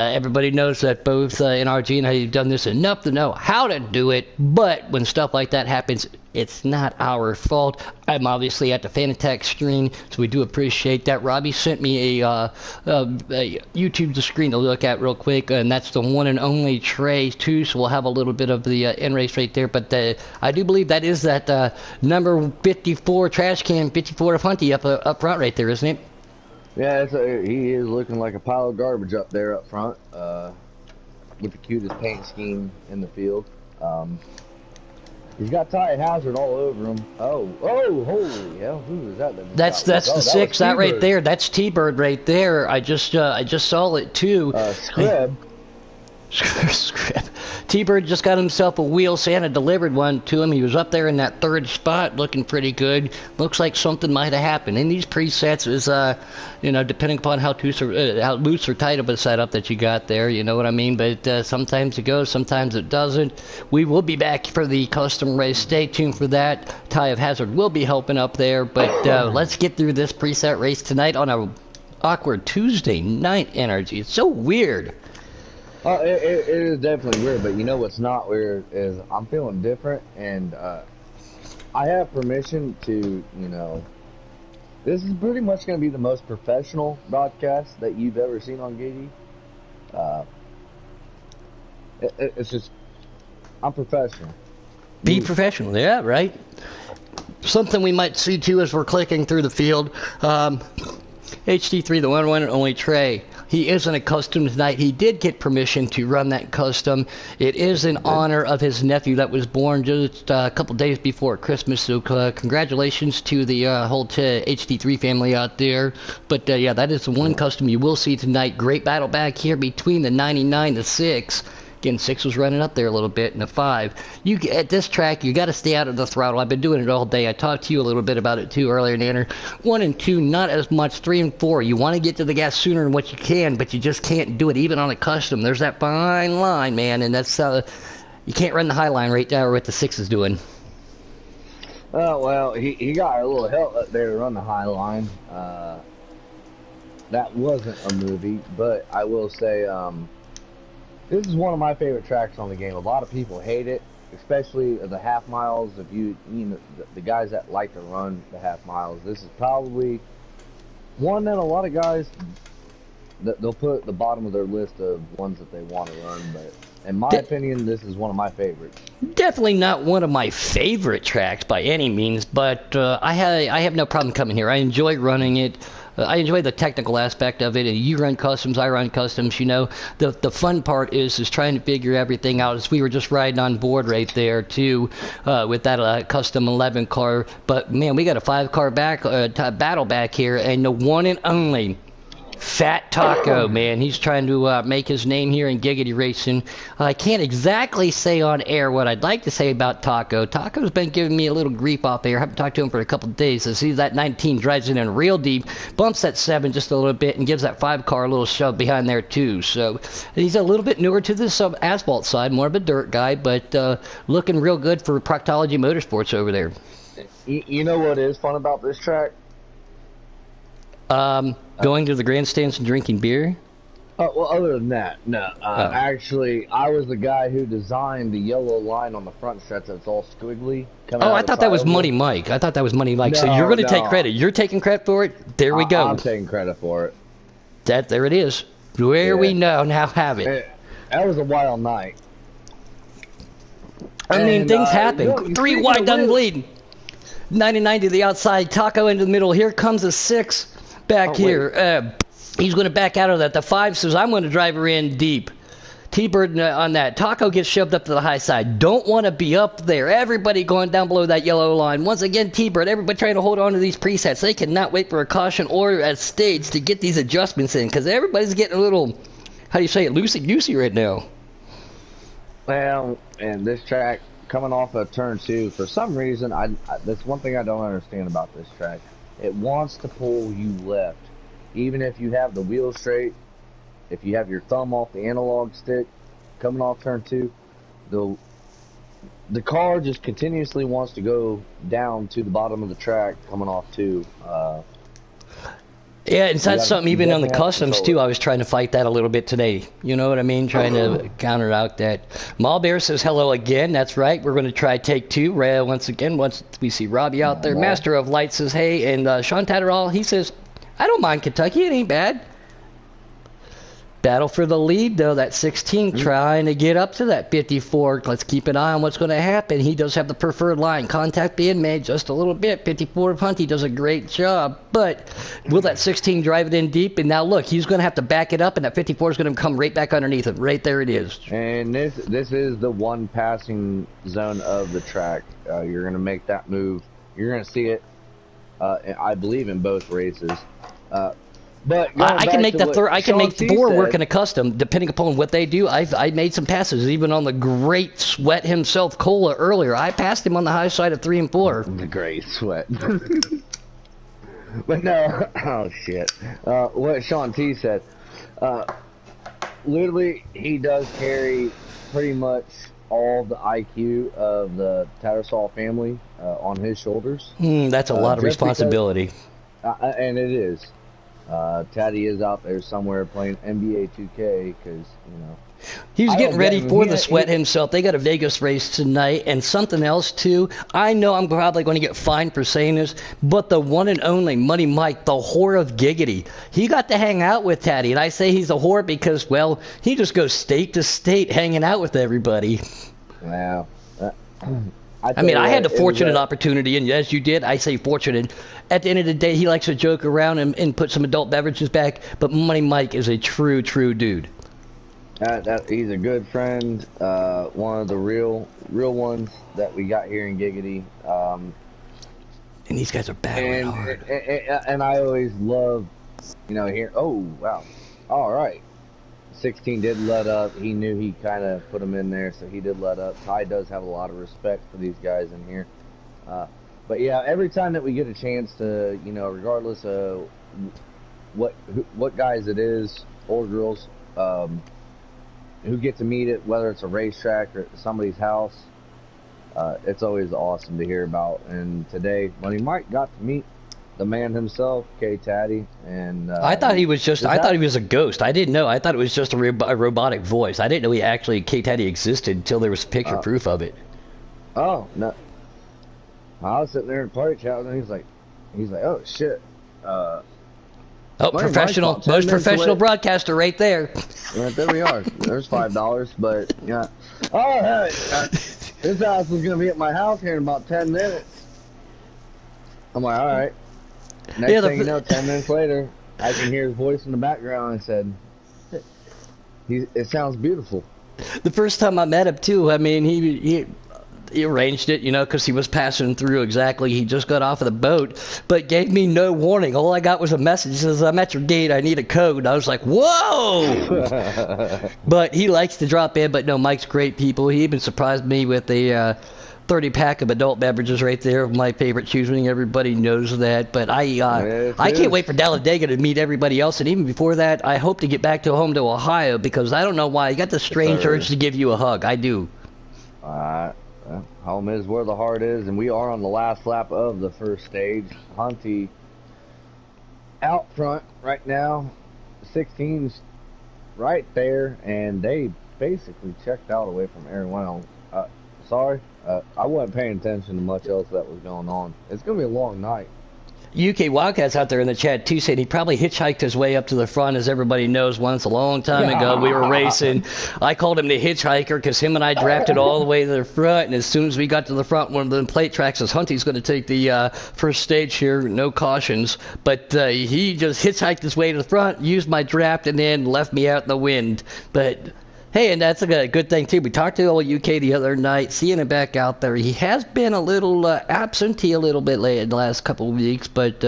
Everybody knows that both NRG and I have done this enough to know how to do it, but when stuff like that happens, it's not our fault. I'm obviously at the Fan Attack screen, so we do appreciate that. Robbie sent me a YouTube screen to look at real quick, and that's the one and only Trey, too, so we'll have a little bit of the end race right there. But I do believe that is that number 54 trash can, 54 of Hunty up front right there, isn't it? Yeah, he is looking like a pile of garbage up there up front, with the cutest paint scheme in the field. He's got Ty Hazard all over him. Oh, holy hell! Who is that? That's the 6. That right there. That's T-Bird right there. I just saw it too. Scrib. Scrib. T-Bird just got himself a wheel. Santa delivered one to him. He was up there in that 3rd spot, looking pretty good. Looks like something might have happened. In these presets is, depending upon how loose or tight of a setup that you got there, you know what I mean? But sometimes it goes, sometimes it doesn't. We will be back for the custom race. Stay tuned for that. Ty of Hazard will be helping up there. But let's get through this preset race tonight on a awkward Tuesday night energy. It's so weird. It is definitely weird, but you know what's not weird is I'm feeling different, and I have permission to, this is pretty much going to be the most professional broadcast that you've ever seen on giggty. It's just, I'm professional. Be professional, yeah, right? Something we might see too as we're clicking through the field. HD3, the one and only Trey. He isn't a custom tonight. He did get permission to run that custom. It is in honor of his nephew that was born just a couple days before Christmas. So congratulations to the whole HD3 family out there. But yeah, that is the one custom you will see tonight. Great battle back here between the 99, the 6. Again, 6 was running up there a little bit, and the 5. At this track, you got to stay out of the throttle. I've been doing it all day. I talked to you a little bit about it, too, earlier, Nanner. 1 and 2, not as much. 3 and 4, you want to get to the gas sooner than what you can, but you just can't do it, even on a custom. There's that fine line, man, and that's you can't run the high line right there what the 6 is doing. Well, he got a little help up there to run the high line. That wasn't a movie, but I will say, this is one of my favorite tracks on the game. A lot of people hate it, especially the half miles. If the guys that like to run the half miles, this is probably one that a lot of guys they'll put at the bottom of their list of ones that they want to run. But in my opinion, this is one of my favorites. Definitely not one of my favorite tracks by any means, but I have no problem coming here. I enjoy running it. I enjoy the technical aspect of it, and you run customs, I run customs, The fun part is trying to figure everything out. As we were just riding on board right there, too, with that custom 11 car. But, man, we got a 5-car battle back here, and the one and only Fat Taco, man. He's trying to make his name here in giggity racing. I can't exactly say on air what I'd like to say about Taco. Taco's been giving me a little grief off air. I haven't talked to him for a couple of days. I see that 19 drives it in real deep, bumps that 7 just a little bit, and gives that 5-car a little shove behind there, too. So he's a little bit newer to this asphalt side, more of a dirt guy, but looking real good for Proctology Motorsports over there. You know what is fun about this track? Going to the grandstands and drinking beer? Oh, well, other than that, no. Actually, I was the guy who designed the yellow line on the front stretch that's all squiggly. I thought that was Money Mike. No, so you're going to take credit. You're taking credit for it? There we go. I'm taking credit for it. There it is. Where we know, now have it. That was a wild night. I mean, things happen. 3 wide, done bleeding. 99 to the outside, Taco into the middle. Here comes a 6. Back here, he's going to back out of that. The 5 says, I'm going to drive her in deep. T-Bird on that. Taco gets shoved up to the high side. Don't want to be up there. Everybody going down below that yellow line. Once again, T-Bird, everybody trying to hold on to these presets. They cannot wait for a caution order at stage to get these adjustments in, because everybody's getting a little, how do you say it, loosey-goosey right now. Well, and this track, coming off of turn 2, for some reason, that's one thing I don't understand about this track. It wants to pull you left. Even if you have the wheel straight, if you have your thumb off the analog stick, coming off turn 2, the car just continuously wants to go down to the bottom of the track coming off 2. Yeah, and that's something You even on the definitely have to customs control too. it. I was trying to fight that a little bit today. You know what I mean? Trying to counter out that. Malbear says hello again. That's right. We're going to try take two. Once again, once we see Robbie out there. Master of Light says hey, and Sean Tatterall, he says, I don't mind Kentucky. It ain't bad. Battle for the lead, though. That 16 trying to get up to that 54. Let's keep an eye on what's going to happen. He does have the preferred line. Contact being made just a little bit. 54 Hunty does a great job. But will that 16 drive it in deep? And now, look, he's going to have to back it up, and that 54 is going to come right back underneath him. Right there it is. And this is the one passing zone of the track. You're going to make that move. You're going to see it, I believe, in both races. But I can make the third. I can make four work in a custom, depending upon what they do. I made some passes, even on the great Sweat himself, Cola, earlier. I passed him on the high side of 3 and 4. The great Sweat. But no, oh shit. What Sean T said. Literally, he does carry pretty much all the IQ of the Tattersall family on his shoulders. That's a lot of responsibility. Because, and it is. Tatty is out there somewhere playing NBA 2K because, you know. He was getting ready for the Sweat himself. They got a Vegas race tonight, and something else, too. I know I'm probably going to get fined for saying this, but the one and only Money Mike, the whore of giggity, he got to hang out with Tatty. And I say he's a whore because, well, he just goes state to state hanging out with everybody. Wow. I mean, I had the fortunate opportunity, and as you did, I say fortunate. At the end of the day, he likes to joke around and put some adult beverages back, but Money Mike is a true dude. He's a good friend, one of the real ones that we got here in Giggity. And these guys are battling hard. And I always love, you know, here. Oh, wow. All right. 16 did let up. He knew he kind of put him in there, so he did let up. Ty does have a lot of respect for these guys in here. But yeah, every time that we get a chance to, you know, regardless of what guys it is or girls, who get to meet it, whether it's a racetrack or somebody's house, it's always awesome to hear about. And today, Money Mike got to meet the man himself, KTatty, and I thought he was just. I thought he was a ghost. I didn't know. I thought it was just a robotic voice. I didn't know he actually KTatty existed until there was picture proof of it. Oh no! I was sitting there in party chat, and he's like, "Oh shit." Oh, professional, most professional broadcaster right there. Right there we are. There's $5, but yeah. All right, this house is gonna be at my house here in about 10 minutes. I'm like, all right. Next thing you know, 10 minutes later, I can hear his voice in the background. I said, "It sounds beautiful." The first time I met him too, I mean, he arranged it, you know, because he was passing through exactly. He just got off of the boat, but gave me no warning. All I got was a message that says, "I'm at your gate. I need a code." I was like, whoa! But he likes to drop in. But no, Mike's great people. He even surprised me with a 30-pack of adult beverages right there of my favorite choosing. Everybody knows that. But I can't wait for Talladega to meet everybody else. And even before that, I hope to get back to home to Ohio because I don't know why. I got the strange urge to give you a hug. I do. Home is where the heart is, and we are on the last lap of the first stage. Hunty out front right now. 16's right there, and they basically checked out away from everyone else. Sorry, I wasn't paying attention to much else that was going on. It's going to be a long night. UK Wildcats out there in the chat too said he probably hitchhiked his way up to the front, as everybody knows. Once a long time ago, we were racing. I called him the hitchhiker because him and I drafted all the way to the front. And as soon as we got to the front, one of the plate tracks says Hunty's going to take the first stage here, no cautions. But he just hitchhiked his way to the front, used my draft, and then left me out in the wind. But hey, and that's a good thing, too. We talked to old UK the other night, seeing him back out there. He has been a little absentee a little bit late in the last couple of weeks, but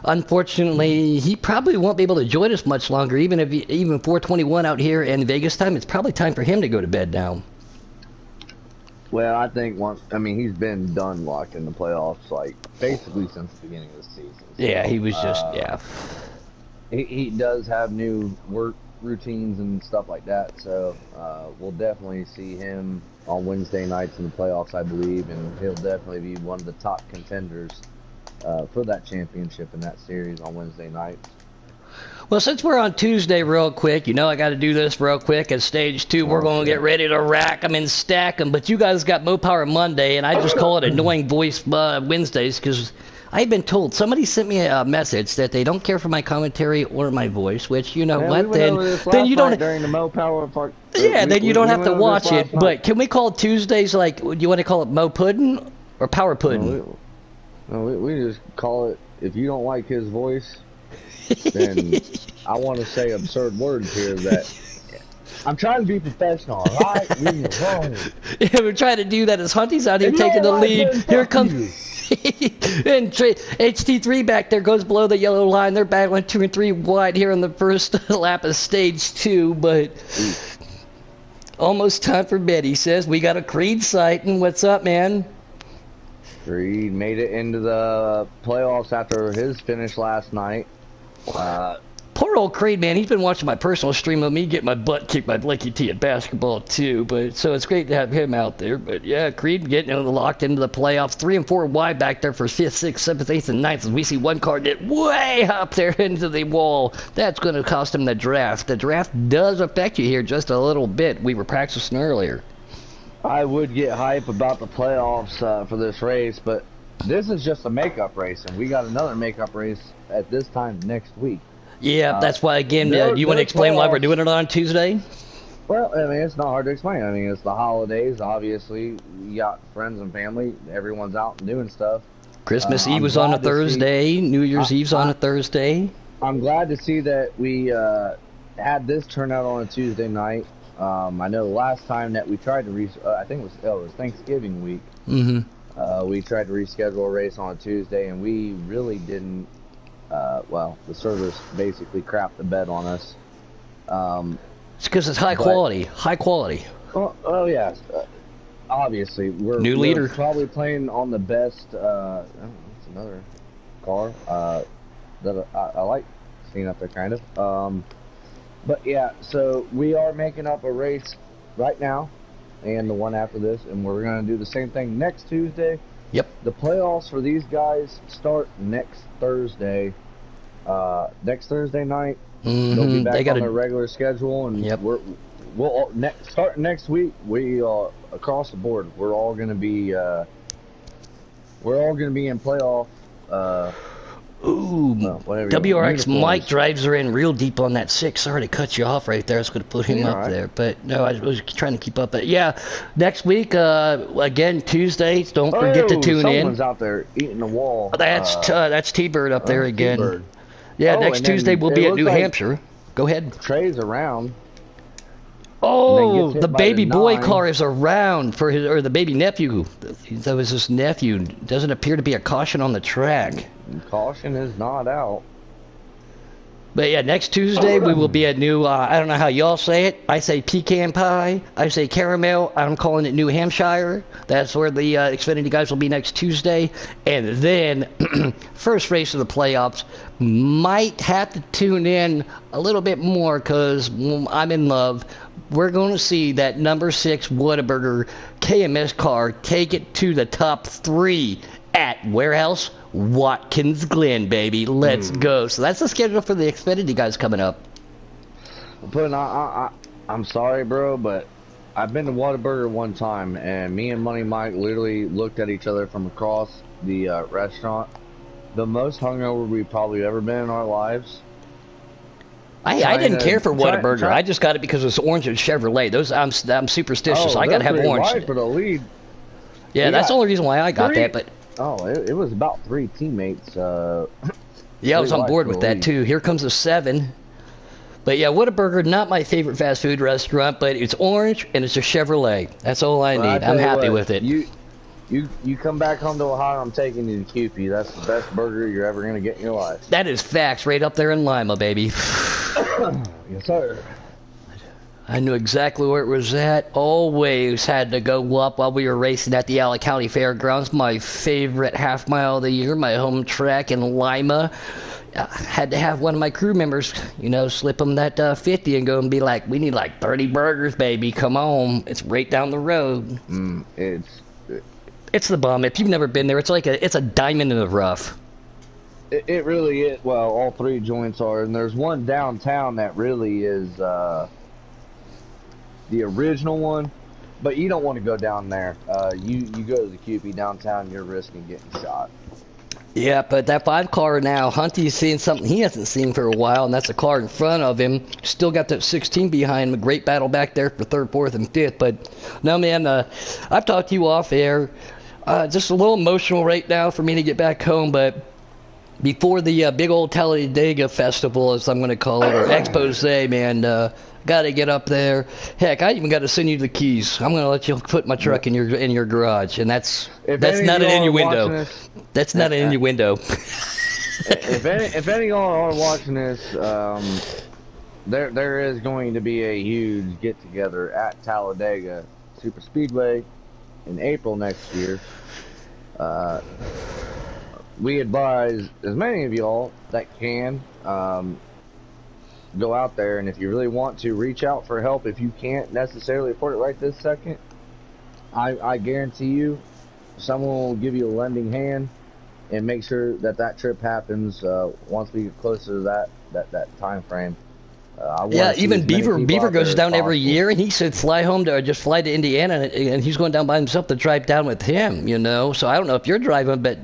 unfortunately, he probably won't be able to join us much longer. Even 421 out here in Vegas time, it's probably time for him to go to bed now. Well, I think he's been done locked in the playoffs, like, basically since the beginning of the season. So, yeah, he was just, He does have new work routines and stuff like that, so we'll definitely see him on Wednesday nights in the playoffs, I believe, and he'll definitely be one of the top contenders for that championship in that series on Wednesday night. Well, since we're on Tuesday real quick, you know I got to do this real quick. At stage 2, we're going to get ready to rack them and stack them. But you guys got Mo Power Monday, and I just call it Annoying Voice Wednesdays because I've been told, somebody sent me a message that they don't care for my commentary or my voice, which, you know what, then you don't... During the Mo Power part, then you don't have to watch it. But can we call Tuesdays, like, do you want to call it Mo Puddin' or Power Puddin'? No, we just call it, if you don't like his voice... then I want to say absurd words here that I'm trying to be professional, right? Yeah, we're trying to do that as Hunty's out here taking the lead. Here comes and HT3 back there goes below the yellow line. They're battling 2 and 3 wide here on the first lap of stage 2, but almost time for bed. He says we got a Creed sighting. What's up, man? Creed made it into the playoffs after his finish last night. Poor old Creed, man. He's been watching my personal stream of me get my butt kicked by Blakey T at basketball too. But so it's great to have him out there. But yeah, Creed getting locked into the playoffs. 3 and 4 wide back there for 5th, 6th, 7th, 8th, and 9th. As we see one car get way up there into the wall. That's going to cost him the draft. The draft does affect you here just a little bit. We were practicing earlier. I would get hype about the playoffs for this race, but this is just a makeup race, and we got another makeup race at this time next week. Yeah, that's why, again, do you want to explain why we're doing it on Tuesday? Well, I mean, it's not hard to explain. I mean, it's the holidays, obviously. You got friends and family. Everyone's out and doing stuff. Christmas Eve was on a Thursday. New Year's Eve's on a Thursday. I'm glad to see that we had this turnout on a Tuesday night. I know the last time that we tried to I think it was Thanksgiving week. Mm-hmm. We tried to reschedule a race on a Tuesday, and we really didn't. Well, the service basically crapped the bed on us. It's because it's high quality. High quality. Oh yeah. Obviously, we're probably playing on the best. It's another car that I like seeing up there, kind of. But yeah, so we are making up a race right now, and the one after this, and we're gonna do the same thing next Tuesday. Yep. The playoffs for these guys start next Thursday. Next Thursday night. Mm-hmm. They'll be back on their regular schedule, and we'll start next week. We across the board, we're all gonna be in playoff. Ooh, WRX Mike drives her in real deep on that 6. Sorry to cut you off right there. I was going to put him up there. But no, I was trying to keep up. But yeah, next week, again, Tuesdays, don't forget to tune in. Someone's out there eating the wall. That's T-Bird up there again. T-Bird. Yeah, next Tuesday we'll be at New Hampshire. Go ahead. Trey's around. Oh, the baby boy car is around for the baby nephew. That was his nephew. Doesn't appear to be a caution on the track. Caution is not out. But yeah, next Tuesday we will be at New, I don't know how y'all say it. I say pecan pie. I say caramel. I'm calling it New Hampshire. That's where the Xfinity guys will be next Tuesday. And then, first race of the playoffs, might have to tune in a little bit more because I'm in love. We're going to see that number 6 Whataburger KMS car take it to the top 3 at Warehouse Watkins Glen, baby. Let's go. So that's the schedule for the Xfinity guys coming up. But I'm sorry, bro, but I've been to Whataburger one time, and me and Money Mike literally looked at each other from across the restaurant. The most hungover we've probably ever been in our lives. I didn't care for Whataburger. I just got it because it's orange and Chevrolet. Those I'm superstitious. I gotta have orange. For the lead. Yeah, that's the only reason why I got that. But it was about 3 teammates. Yeah, I was on board with that too. Here comes a 7. But yeah, Whataburger, not my favorite fast food restaurant, but it's orange and it's a Chevrolet. That's all I need. I'm happy with it. You come back home to Ohio, I'm taking you to Cupid. That's the best burger you're ever gonna get in your life. That is facts, right up there in Lima, baby. Yes, sir. I knew exactly where it was at. Always had to go up while we were racing at the Allen County Fairgrounds. My favorite half mile of the year, my home track in Lima. I had to have one of my crew members, slip them that 50 and go and be like, we need like 30 burgers, baby. Come on. It's right down the road. It's the bomb. If you've never been there, it's a diamond in the rough. It really is. Well, all three joints are, and there's one downtown that really is the original one. But you don't want to go down there. You go to the QP downtown, you're risking getting shot. Yeah, but that 5 car now, Hunty's seeing something he hasn't seen for a while, and that's a car in front of him. Still got that 16 behind him. A great battle back there for 3rd, 4th, and 5th. But no, man, I've talked to you off air. Just a little emotional right now for me to get back home, but before the big old Talladega Festival, as I'm going to call it, or expose, man, got to get up there. Heck, I even got to send you the keys. I'm going to let you put my truck in your garage, and that's not an innuendo. That's not an innuendo. If any of y'all are watching this, there is going to be a huge get together at Talladega Super Speedway in April next year. We advise as many of y'all that can go out there, and if you really want to, reach out for help. If you can't necessarily afford it right this second, I guarantee you someone will give you a lending hand and make sure that trip happens once we get closer to that time frame. Yeah, even Beaver goes down every year, and he said fly to Indiana, and he's going down by himself to drive down with him, you know. So I don't know if you're driving, but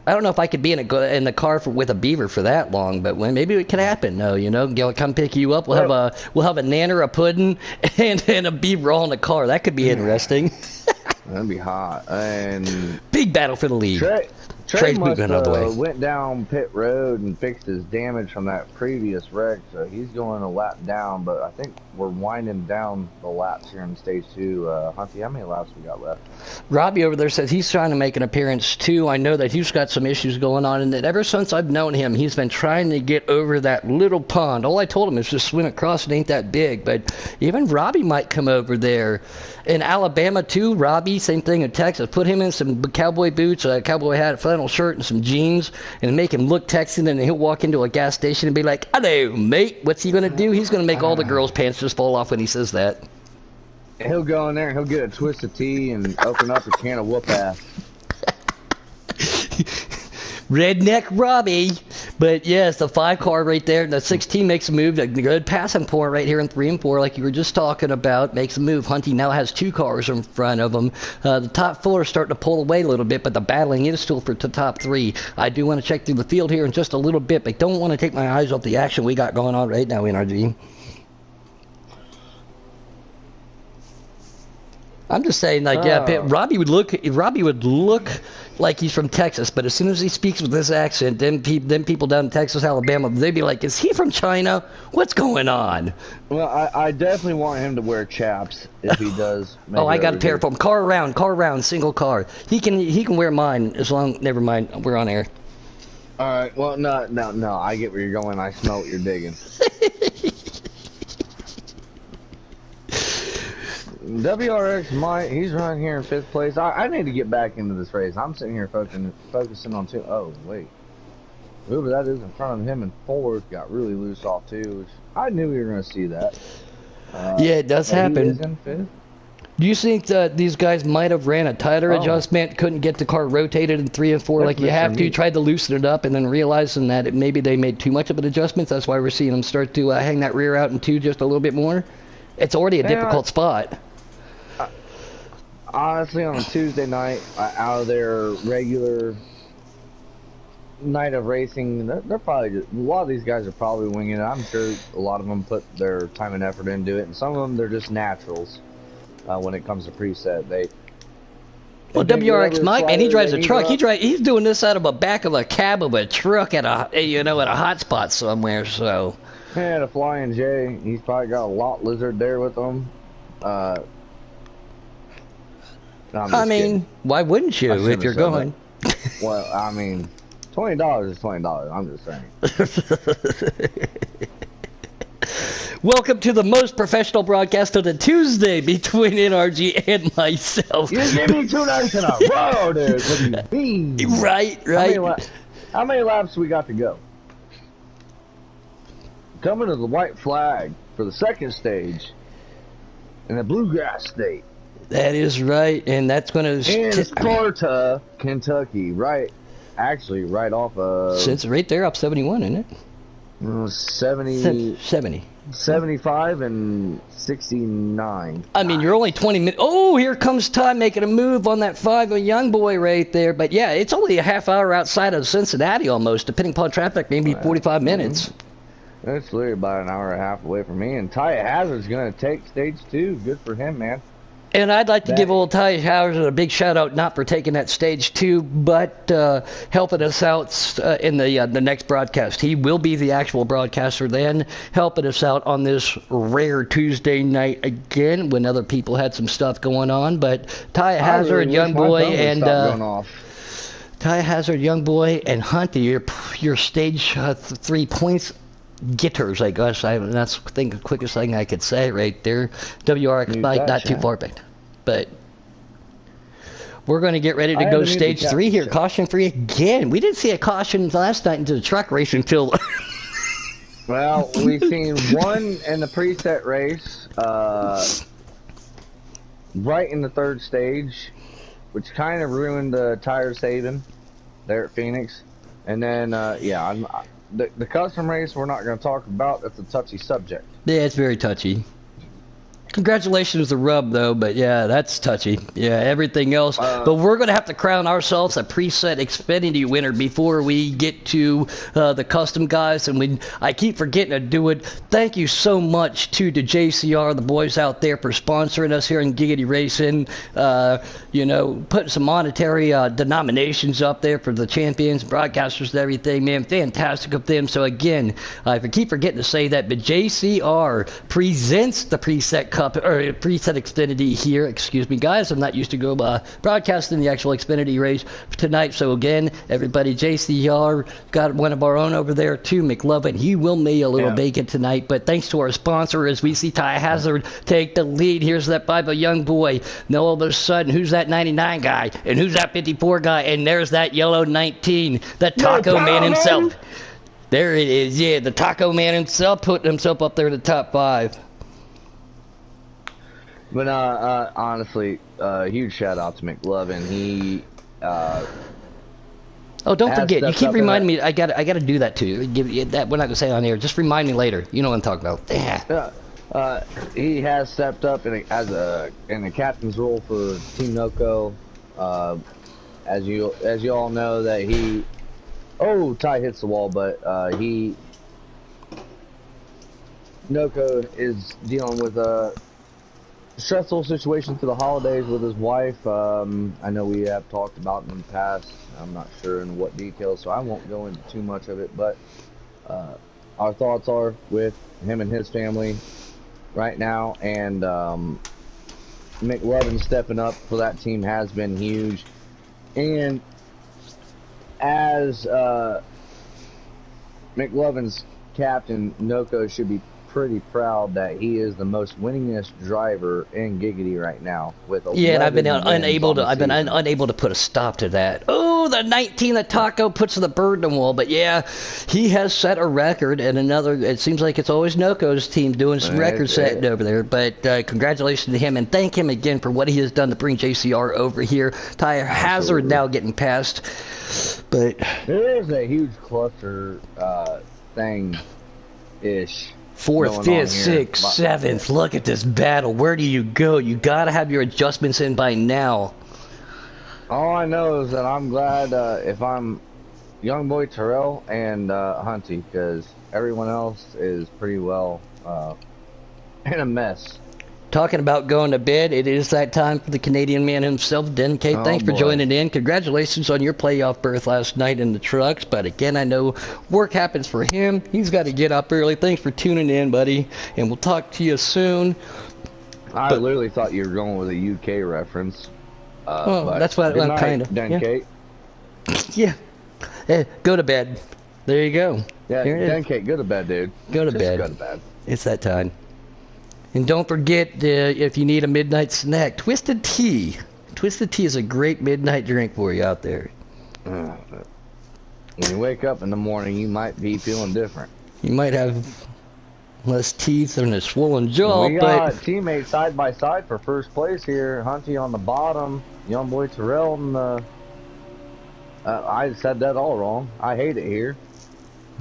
I don't know if I could be in the car with a Beaver for that long. But maybe it could happen, though, you know. They'll come pick you up. We'll have a nanner, a pudding, and a Beaver all in the car. That could be interesting. That'd be hot. And big battle for the lead. Trey must went down pit road and fixed his damage from that previous wreck, so he's going a lap down, but I think we're winding down the laps here in stage 2. Hunty, how many laps we got left? Robbie over there says he's trying to make an appearance too. I know that he's got some issues going on, and that ever since I've known him, he's been trying to get over that little pond. All I told him is just swim across. It ain't that big, but even Robbie might come over there. In Alabama too, Robbie, same thing in Texas. Put him in some cowboy boots, a cowboy hat, a flannel shirt, and some jeans, and make him look Texan, and he'll walk into a gas station and be like, "Hello, mate." What's he gonna do? He's gonna make all the girls' pants just fall off when he says that. He'll go in there and he'll get a twist of tea and open up a can of whoop ass. Redneck Robbie. But yes, the 5 car right there, the 16 makes a move. The good passing point right here in 3 and 4, like you were just talking about, makes a move. Hunty now has 2 cars in front of him. The top 4 are starting to pull away a little bit, but the battling is still for the top 3. I do want to check through the field here in just a little bit, but don't want to take my eyes off the action we got going on right now, NRG. I'm just saying, like, yeah, Robbie would look like he's from Texas, but as soon as he speaks with this accent, then people down in Texas, Alabama, they'd be like, "Is he from China? What's going on?" Well, I definitely want him to wear chaps if he does. Oh, I got a pair for him. Car around, single car. He can wear mine as long. Never mind, we're on air. All right. Well, no. I get where you're going. I smell what you're digging. WRX he's running here in 5th place. I need to get back into this race. I'm sitting here focusing on 2. Oh, wait. Whoever that is in front of him in 4th got really loose off too, which I knew we were going to see that. Yeah, it does happen. He is in 5th. Do you think that these guys might have ran a tighter adjustment, couldn't get the car rotated in 3 and 4 like you have to, tried to loosen it up, and then realizing that maybe they made too much of an adjustment? That's why we're seeing them start to hang that rear out in 2 just a little bit more? It's already a difficult spot. Honestly, on a Tuesday night, out of their regular night of racing, they're probably just, a lot of these guys are probably winging it. I'm sure a lot of them put their time and effort into it, and some of them, they're just naturals when it comes to preset. Well, WRX Mike, man, he drives a truck. He's doing this out of the back of a cab of a truck at a hot spot somewhere. So, yeah, the Flying J, he's probably got a lot lizard there with him. I mean, why wouldn't you if you're going? Well, I mean, $20 is $20. I'm just saying. Welcome to the most professional broadcast of the Tuesday between NRG and myself. You give me 2 nights in a row, dude. What do you mean? Right. How many laps we got to go? Coming to the white flag for the 2nd stage in the Bluegrass State. That is right, and that's going to... In Sparta, Kentucky, right actually right off of... Since right there, up 71, isn't it? 70... 70. 75 and 69. I mean, you're only 20 minutes. Oh, here comes Ty making a move on that 5 of Young Boy right there. But yeah, it's only a half hour outside of Cincinnati almost, depending upon traffic, maybe 45 minutes. That's literally about an hour and a half away from me. And Ty Hazard's going to take stage 2. Good for him, man. And I'd like to give old Ty Hazard a big shout out, not for taking that stage 2, but helping us out in the next broadcast. He will be the actual broadcaster then, helping us out on this rare Tuesday night again when other people had some stuff going on. But Ty Hazard, Young Boy, and Ty Hazard, Young Boy, and Hunty, your stage 3 points getters, I guess. That's the quickest thing I could say right there. WRX bike, not too far back. But we're going to get ready to go stage 3 here. Caution 3 again. We didn't see a caution last night into the truck race until... Well, we've seen one in the preset race, right in the 3rd stage, which kind of ruined the tire saving there at Phoenix. And then, yeah, the custom race we're not going to talk about. That's a touchy subject. Yeah, it's very touchy. Congratulations to Rub, though, but yeah, that's touchy. Yeah, everything else. But we're going to have to crown ourselves a preset Xfinity winner before we get to the custom guys. And I keep forgetting to do it. Thank you so much to the JCR, the boys out there, for sponsoring us here in Giggity Racing. You know, putting some monetary denominations up there for the champions, broadcasters, and everything. Man, fantastic of them. So again, I keep forgetting to say that, but JCR presents the preset cup. Or preset Xfinity here, excuse me, guys. I'm not used to go broadcasting the actual Xfinity race tonight. So again, everybody, JCR got one of our own over there too, McLovin. He will make a little bacon tonight. But thanks to our sponsor, as we see Ty Hazard take the lead. Here's that 5 of Young Boy. Now all of a sudden, who's that 99 guy? And who's that 54 guy? And there's that yellow 19, the Taco Man himself. There it is. Yeah, the Taco Man himself putting himself up there in the top 5. But honestly, huge shout out to McLovin. He oh, don't forget! You keep reminding me. I got to do that too. Give you that. We're not gonna say it on air. Just remind me later. You know what I'm talking about. Yeah. He has stepped up in the captain's role for Team NOCO. As you all know that he. Oh, Ty hits the wall, but NOCO is dealing with a stressful situation through the holidays with his wife. I know we have talked about it in the past. I'm not sure in what details, so I won't go into too much of it. But our thoughts are with him and his family right now. And McLovin stepping up for that team has been huge. And as McLovin's captain, NOCO should be pretty proud that he is the most winningest driver in Giggity right now with 11 and I've been unable to put a stop to that. Oh, the 19 that Taco puts to the bird in the wall. But yeah, he has set a record, and it seems like it's always NOCO's team doing some record setting over there. But congratulations to him, and thank him again for what he has done to bring JCR over here. Ty Hazard now getting past, but there is a huge cluster thing ish. 4th, 5th, 6th, 7th. Look at this battle. Where do you go? You got to have your adjustments in by now. All I know is that I'm glad if I'm Young Boy Terrell and Hunty, because everyone else is pretty well in a mess. Talking about going to bed, it is that time for the Canadian man himself, Den K. Thanks for joining in. Congratulations on your playoff berth last night in the trucks. But again, I know work happens for him. He's got to get up early. Thanks for tuning in, buddy. And we'll talk to you soon. I literally thought you were going with a UK reference. That's what I'm kind of. Den K. Yeah. Go to bed. There you go. Yeah, Den K, go to bed, dude. Go to bed. Go to bed. It's that time. And don't forget, if you need a midnight snack, Twisted Tea. Twisted Tea is a great midnight drink for you out there. When you wake up in the morning, you might be feeling different. You might have less teeth and a swollen jaw, we got teammates side by side for first place here. Hunty on the bottom, Young Boy Terrell in the I said that all wrong. I hate it here.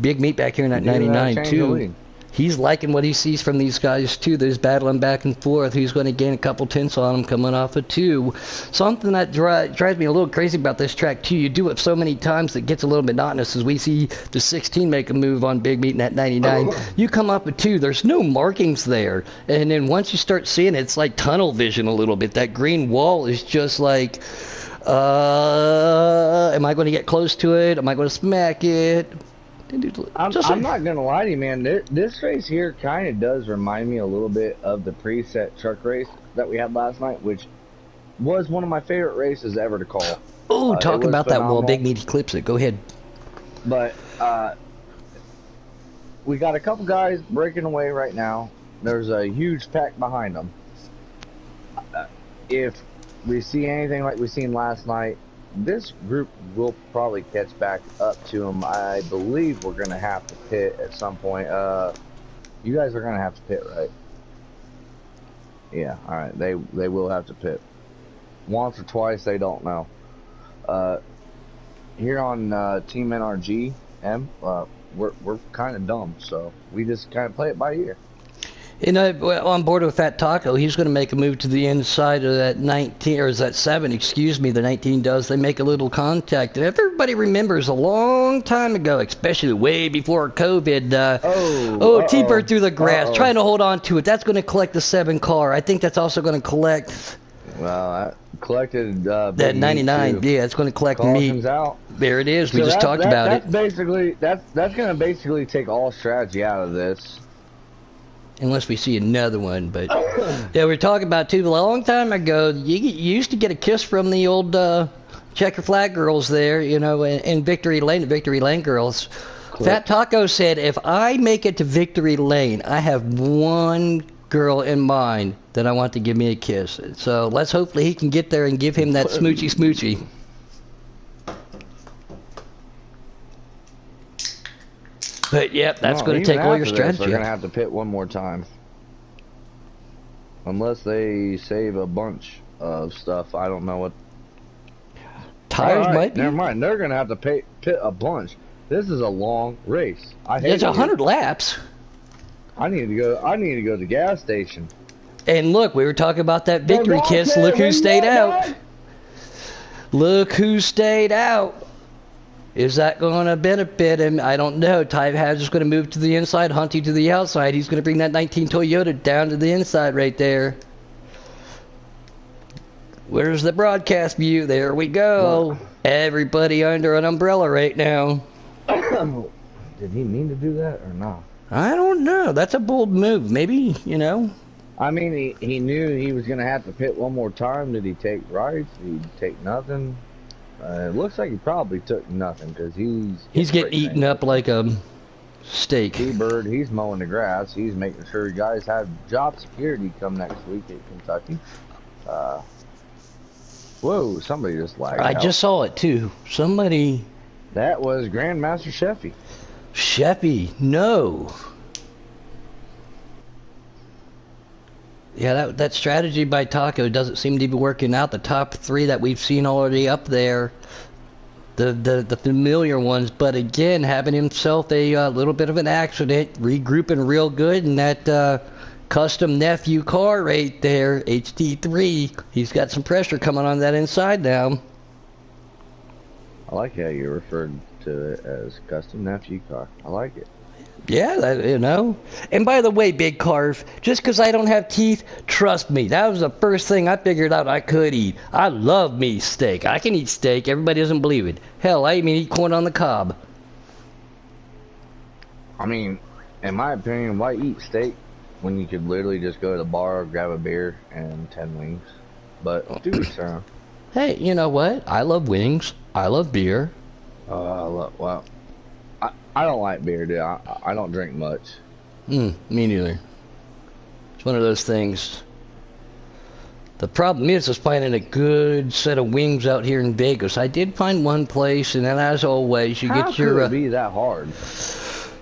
Big Meat back here in that 99 Change the too. lead. He's liking what he sees from these guys too. There's battling back and forth. Who's going to gain a couple tenths on him coming off of 2? Something that drives me a little crazy about this track too. You do it so many times that gets a little monotonous. As we see the 16 make a move on Big Meat in that 99, you come up with 2. There's no markings there, and then once you start seeing it, it's like tunnel vision a little bit. That green wall is just like, am I going to get close to it? Am I going to smack it? I'm not gonna lie to you, man. This race here kind of does remind me a little bit of the preset truck race that we had last night, which was one of my favorite races ever to call. Oh, talk about that wall. phenomenal. Big Meat clips it. Go ahead. But we got a couple guys breaking away right now. There's a huge pack behind them. If we see anything like we seen last night, this group will probably catch back up to them. I believe we're gonna have to pit at some point. You guys are gonna have to pit, right? Yeah. All right. They will have to pit once or twice. They don't know. Here on Team NRG, we're kind of dumb, so we just kind of play it by ear. You know, on board with Fat Taco, he's going to make a move to the inside of that 19, or is that 7, excuse me, the 19 does. They make a little contact. And if everybody remembers a long time ago, especially way before COVID, T-Bird through the grass, trying to hold on to it. That's going to collect the 7 car. I think that's also going to collect... Well, I collected that 99. Yeah, it's going to collect Caution's me. out. There it is. We just talked about it. Basically, that's going to basically take all strategy out of this. Unless we see another one, but yeah, we were talking about too a long time ago. You used to get a kiss from the old checker flag girls there, you know, in Victory Lane, the Victory Lane girls. Clip. Fat Taco said, if I make it to Victory Lane, I have one girl in mind that I want to give me a kiss. So let's hopefully he can get there and give him that smoochy smoochy. But yep, that's going to take all your strategy. They're going to have to pit one more time, unless they save a bunch of stuff. I don't know what tires might be. Never mind. They're going to have to pit a bunch. This is a long race. It's 100 laps. I need to go. I need to go to the gas station. And look, we were talking about that victory kiss. Look who stayed out. Look who stayed out. Is that going to benefit him? I don't know. Ty Hazard's going to move to the inside, Hunty to the outside. He's going to bring that 19 Toyota down to the inside right there. Where's the broadcast view? There we go. Everybody under an umbrella right now. Did he mean to do that or not? I don't know. That's a bold move. Maybe, you know. I mean, he knew he was going to have to pit one more time. Did he take rights? Did he take nothing? It looks like he probably took nothing because he's getting eaten up like a steak. T-Bird, he's mowing the grass. He's making sure you guys have job security come next week at Kentucky. Whoa, somebody just lagged out. I just saw it too. Somebody. That was Grandmaster Sheffy. Sheffy, no. Yeah, that strategy by Taco doesn't seem to be working out. The top 3 that we've seen already up there, the familiar ones. But again, having himself a little bit of an accident, regrouping real good in that custom nephew car right there, HD3. He's got some pressure coming on that inside now. I like how you referred to it as custom nephew car. I like it. Yeah, you know. And by the way, Big Carve, just because I don't have teeth, trust me, that was the first thing I figured out I could eat. I love me steak. I can eat steak. Everybody doesn't believe it. Hell, I even eat corn on the cob. I mean, in my opinion, why eat steak when you could literally just go to the bar, grab a beer, and 10 wings? But do it, sir. Hey, you know what? I love wings. I love beer. Well, I don't like beer, dude. I don't drink much. Me neither. It's one of those things. The problem is finding a good set of wings out here in Vegas. I did find one place, and then as always, you get your... How could it be that hard?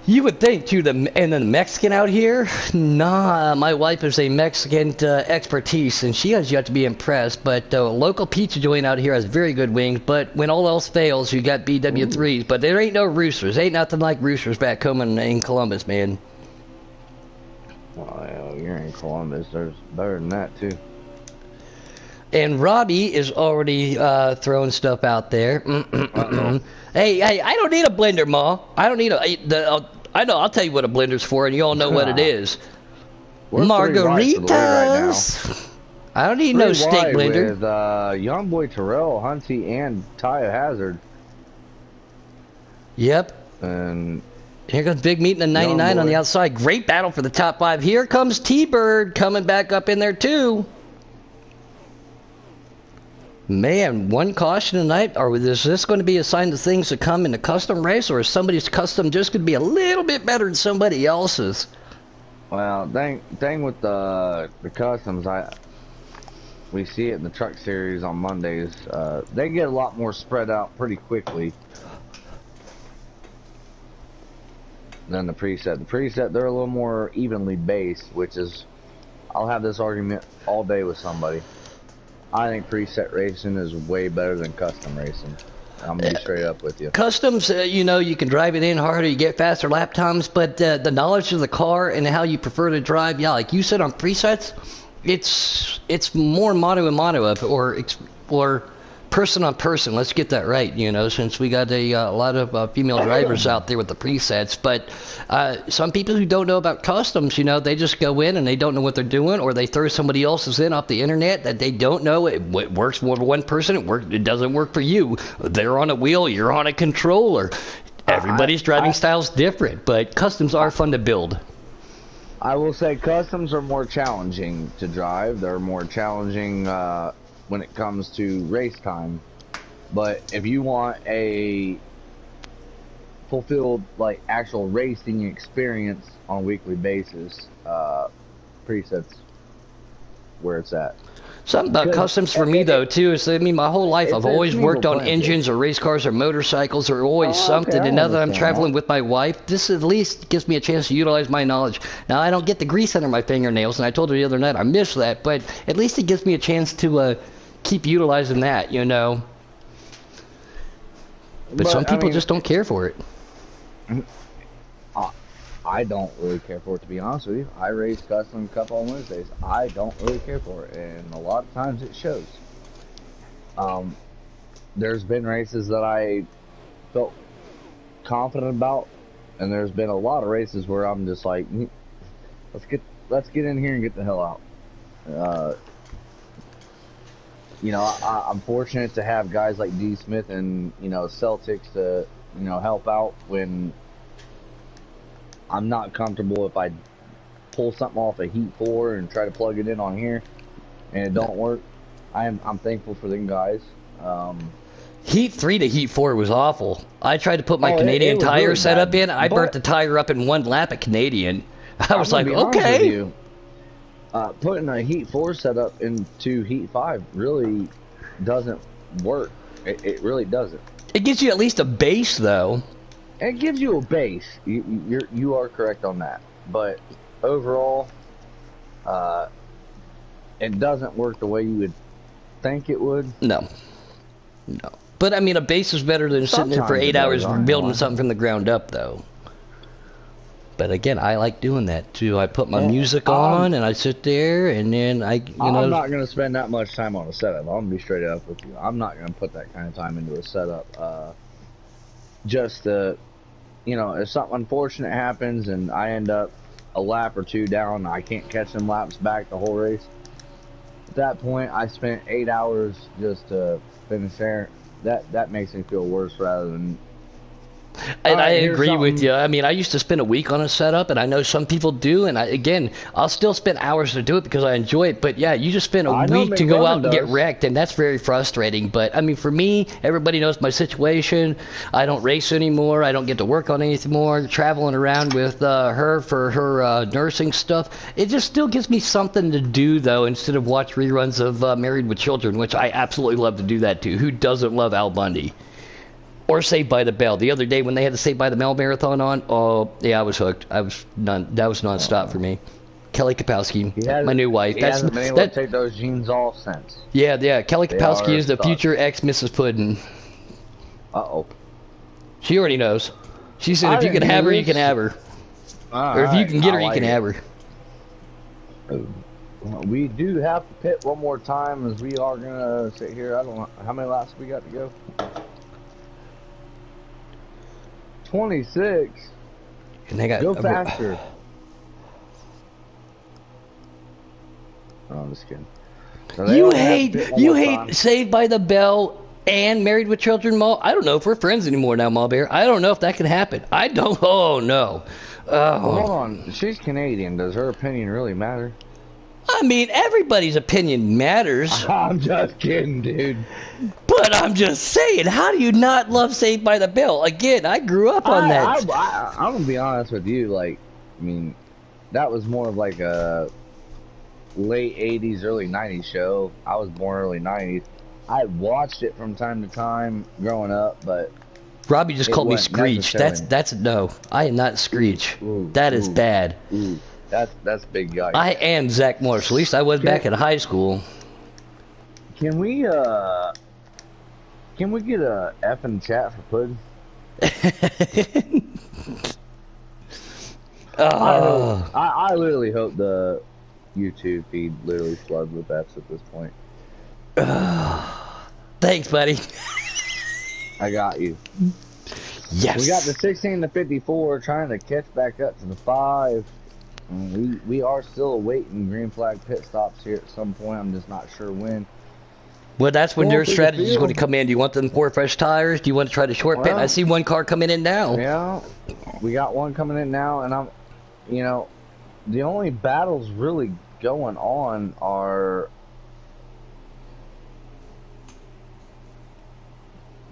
You would think too, and then the Mexican out here, nah. My wife is a Mexican expertise, and she has yet to be impressed. But local pizza joint out here has very good wings. But when all else fails, you got BW3s. But there ain't no roosters. Ain't nothing like roosters back home in Columbus, man. Well, you're in Columbus. There's better than that too. And Robbie is already throwing stuff out there. Hey, I don't need a blender, Ma. I don't need I know. I'll tell you what a blender's for, and you all know what it is. Margaritas. I don't need no steak blender. With young boy Terrell, Hunty, and Ty Hazard. Yep. And here comes Big Meat in the 99 on the outside. Great battle for the top 5. Here comes T-Bird coming back up in there too. Man, one caution tonight. Is this going to be a sign of things to come in the custom race, or is somebody's custom just going to be a little bit better than somebody else's? Well, thing with the customs, we see it in the truck series on Mondays. They get a lot more spread out pretty quickly than the preset. The preset, they're a little more evenly based, which is, I'll have this argument all day with somebody. I think preset racing is way better than custom racing. I'm gonna be straight up with you. Customs, you know, you can drive it in harder, you get faster lap times, but the knowledge of the car and how you prefer to drive, yeah, like you said on presets, it's more mono and mono or person on person. Let's get that right, you know, since we got a lot of female drivers out there with the presets. But some people who don't know about customs, you know, they just go in and they don't know what they're doing, or they throw somebody else's in off the internet that they don't know. It works for one person, it doesn't work for you. They're on a wheel, you're on a controller. Everybody's driving style's different, but customs are fun to build. I will say customs are more challenging to drive. They're more challenging when it comes to race time, but if you want a fulfilled like actual racing experience on a weekly basis, presets where it's at. Something about customs for me though too is, I mean, my whole life I've always worked on engines or race cars or motorcycles or always something. And now that I'm traveling with my wife, this at least gives me a chance to utilize my knowledge. Now I don't get the grease under my fingernails, and I told her the other night I miss that, but at least it gives me a chance to keep utilizing that, you know. But some people just don't care for it. I don't really care for it, to be honest with you. I race custom cup on Wednesdays. I don't really care for it, and a lot of times it shows. There's been races that I felt confident about, and there's been a lot of races where I'm just like, let's get in here and get the hell out. You know, I'm fortunate to have guys like D. Smith and, you know, Celtics to, you know, help out when I'm not comfortable. If I pull something off a Heat 4 and try to plug it in on here and it don't work, I'm thankful for them guys. Heat 3 to Heat 4 was awful. I tried to put my Canadian tire really setup in. I burnt the tire up in one lap at Canadian. I was like, okay. Putting a Heat 4 setup into Heat 5 really doesn't work. It really doesn't. It gives you at least a base, though. It gives you a base. You are correct on that. But overall, it doesn't work the way you would think it would. No. But I mean, a base is better than sitting there for 8 hours building something from the ground up, though. But again, I like doing that too. I put my music on and I sit there, and then I'm not going to spend that much time on a setup. I'm going to be straight up with you. I'm not going to put that kind of time into a setup. Just you know, if something unfortunate happens and I end up a lap or two down, I can't catch them laps back the whole race. At that point, I spent 8 hours just to finish there. That makes me feel worse rather than. And I agree with you. I mean, I used to spend a week on a setup, and I know some people do, and I'll still spend hours to do it because I enjoy it. But yeah, you just spend a week to go out and get wrecked, and that's very frustrating. But I mean, for me, everybody knows my situation. I don't race anymore. I don't get to work on anything more. Traveling around with her for her nursing stuff. It just still gives me something to do, though, instead of watch reruns of Married with Children, which I absolutely love to do that too. Who doesn't love Al Bundy? Or Saved by the Bell. The other day when they had the Saved by the Bell marathon on, oh yeah, I was hooked. That was nonstop for me. Kelly Kapowski, my new wife. He hasn't been able to take those jeans off since. Yeah. Kelly Kapowski is the stuck. future ex-Mrs. Puddin'. Uh-oh. She already knows. She said if you can have her, you can have her. Or if you can get her, you can have her. We do have to pit one more time as we are going to sit here. I don't know. How many laps we got to go? 26. And they got, go faster. Oh, I'm just kidding. So you hate Saved by the Bell and Married with Children, Ma? I don't know if we're friends anymore now, Ma Bear. I don't know if that can happen. I don't. Oh no. Well, hold on. She's Canadian. Does her opinion really matter? I mean, everybody's opinion matters. I'm just kidding, dude. But I'm just saying, how do you not love Saved by the Bell? Again, I grew up on that. I'm gonna be honest with you. Like, I mean, that was more of like a late 80s, early 90s show. I was born early 90s. I watched it from time to time growing up, but Robbie just called me Screech. That's no. I am not Screech. That is bad. That's big guy. I am Zach Morris. At least I was back in high school. Can we get a F in chat for Puddin'? I literally hope the YouTube feed literally floods with Fs at this point. Thanks, buddy. I got you. Yes. We got the 16 to 54, trying to catch back up to the 5. We are still awaiting green flag pit stops here at some point. I'm just not sure when. Well, that's when their strategy is going to come in. Do you want them 4 fresh tires? Do you want to try to short pit? I see one car coming in now. Yeah, we got one coming in now, and the only battles really going on are.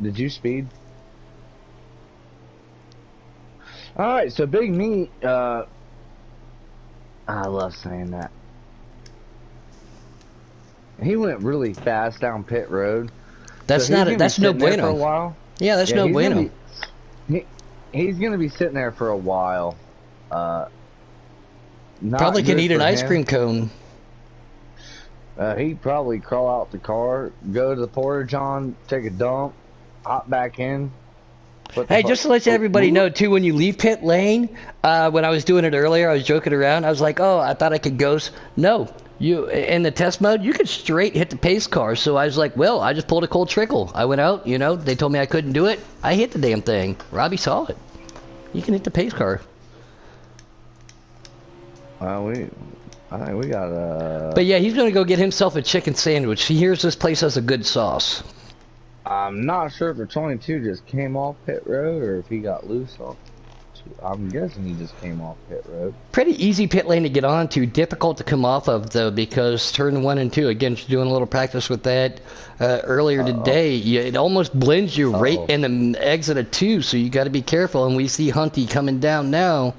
Did you speed? All right, so Big Meat. I love saying that. He went really fast down pit road. That's so that's no bueno. For a while. Yeah, that's no bueno. He's gonna be sitting there for a while. Probably can eat an ice cream cone. He'd probably crawl out the car, go to the porta john, take a dump, hop back in. Hey, just to let everybody know, too, when you leave pit lane, when I was doing it earlier, I was joking around. I was like, oh, I thought I could ghost. No, in the test mode, you could straight hit the pace car. So I was like, well, I just pulled a cold trickle. I went out, they told me I couldn't do it. I hit the damn thing. Robbie saw it. You can hit the pace car. I think we got a... But yeah, he's going to go get himself a chicken sandwich. He hears this place has a good sauce. I'm not sure if the 22 just came off pit road or if he got loose off. I'm guessing he just came off pit road. Pretty easy pit lane to get onto. Difficult to come off of, though, because turn 1 and 2, again, doing a little practice with that earlier today, it almost blends you right in the exit of 2, so you got to be careful. And we see Hunty coming down now.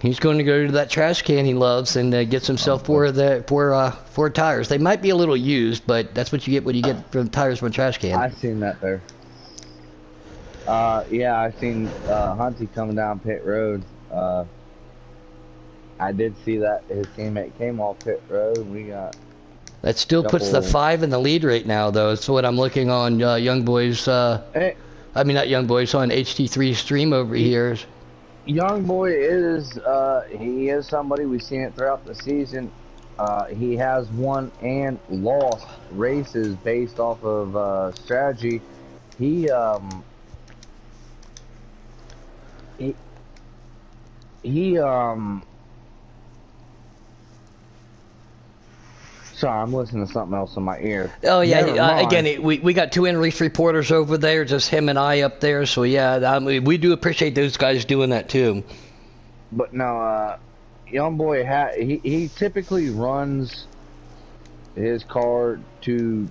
He's going to go to that trash can he loves and gets himself four tires. They might be a little used, but that's what you get when you get from tires from a trash can. I've seen that there. Yeah, I've seen Hunty coming down pit road. I did see that his teammate came off pit road. We got. That still puts the 5 in the lead right now, though. It's what I'm looking on Young Boys. I mean, not Young Boys, on HT3 stream over here. Young Boy is he is somebody we've seen it throughout the season. He has won and lost races based off of strategy. He Sorry, I'm listening to something else in my ear. Oh yeah, again, we got 2 in-race reporters over there, just him and I up there. So yeah, we do appreciate those guys doing that too. But no, Young Boy he typically runs his car to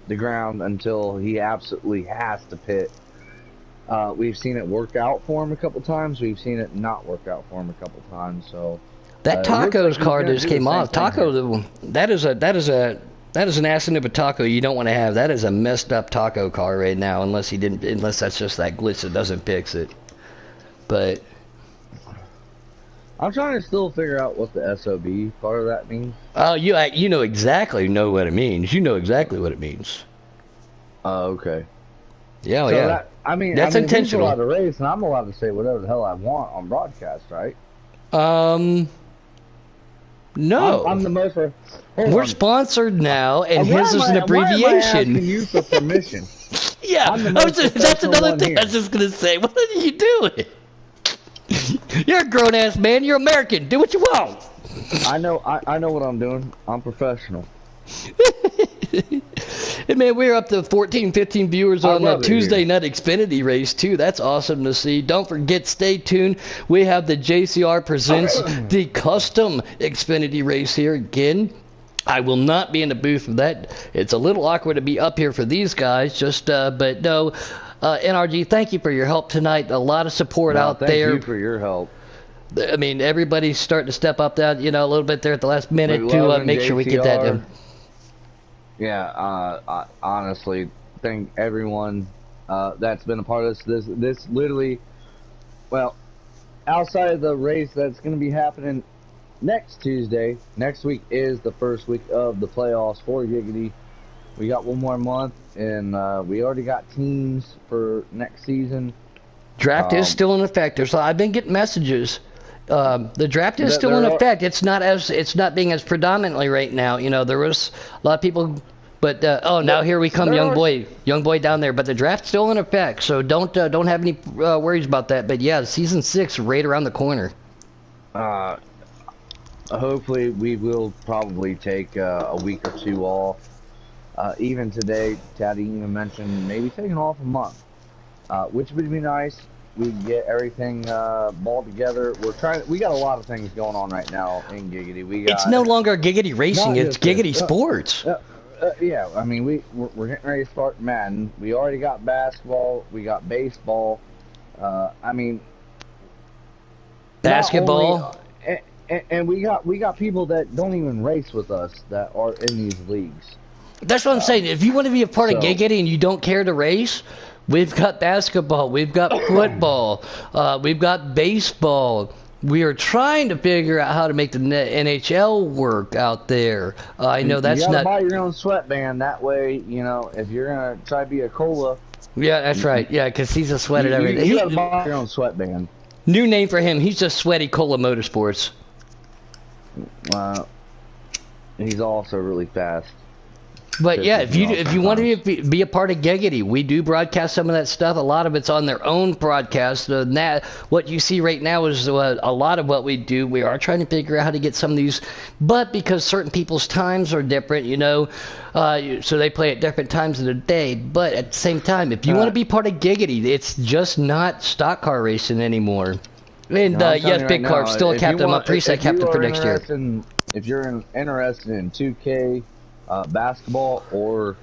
the ground until he absolutely has to pit. We've seen it work out for him a couple times. We've seen it not work out for him a couple times. So. That Taco's car just came off. Taco, that is a That is an acid of a taco you don't want to have. That is a messed up taco car right now, unless that's just that glitch that doesn't fix it. But I'm trying to still figure out what the SOB part of that means. oh, you know exactly what it means. You know exactly what it means. Oh, okay. Yeah, So yeah. that, That's intentional. He's allowed to race, and I'm allowed to say whatever the hell I want on broadcast, right? No. I'm the most. We're sponsored now, and his is an abbreviation. Why am I asking you for permission? Yeah, that's another thing I was just gonna say. What are you doing? You're a grown ass man. You're American. Do what you want. I know what I'm doing. I'm professional. And man, we're up to 14, 15 viewers on the Tuesday night Xfinity race too. That's awesome to see. Don't forget, stay tuned. We have the JCR presents the custom Xfinity race here again. I will not be in the booth for that. It's a little awkward to be up here for these guys. But no, NRG, thank you for your help tonight. A lot of support out there. Thank you for your help. I mean, everybody's starting to step up that, a little bit there at the last minute to make sure we get that done. Yeah, honestly, thank everyone that's been a part of this. This literally, well, outside of the race that's going to be happening next Tuesday, next week is the first week of the playoffs for Giggity. We got one more month, and we already got teams for next season. Draft is still in effect. I've been getting messages. The draft is still in effect. It's not being as predominantly right now. There was a lot of people, but now here we come, young boy down there. But the draft's still in effect, so don't have any worries about that. But yeah, season 6 right around the corner. Hopefully, we will probably take a week or two off. Even today, Tatty even mentioned maybe taking off a month, which would be nice. We get everything balled together. We got a lot of things going on right now in Giggity. It's no longer Giggity Racing, it's Giggity Sports. Yeah, I mean, we're getting ready to start Madden. We already got basketball. We got baseball. I mean, basketball. And we got people that don't even race with us that are in these leagues. That's what I'm saying. If you want to be a part of Giggity and you don't care to race, we've got basketball, we've got football, we've got baseball. We are trying to figure out how to make the NHL work out there. I know that's not. You gotta buy your own sweatband. That way, if you're gonna try to be a cola. Yeah, that's right. Yeah, because he's a sweat at everything. You gotta buy your own sweatband. New name for him. He's just Sweaty Cola Motorsports. He's also really fast. But yeah, if you want to be a part of Giggity, we do broadcast some of that stuff. A lot of it's on their own broadcast. What you see right now is a lot of what we do. We are trying to figure out how to get some of these, but because certain people's times are different, so they play at different times of the day. But at the same time, if you want to be part of Giggity, it's just not stock car racing anymore. And yes, Big Carp, still a captain. I'm a preset captain for next year. If you're interested in 2K basketball, or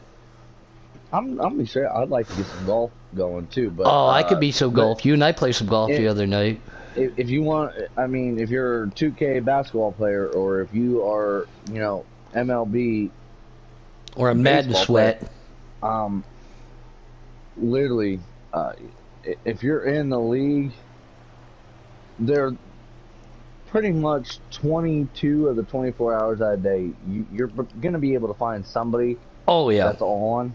I'm gonna be sure I'd like to get some golf going too. But I could be so golf. You and I played some golf the other night. If you want, I mean, if you're a 2K basketball player, or if you are, MLB or a Madden Sweat, literally, if you're in the league, they're pretty much 22 of the 24 hours a day, you're going to be able to find somebody that's on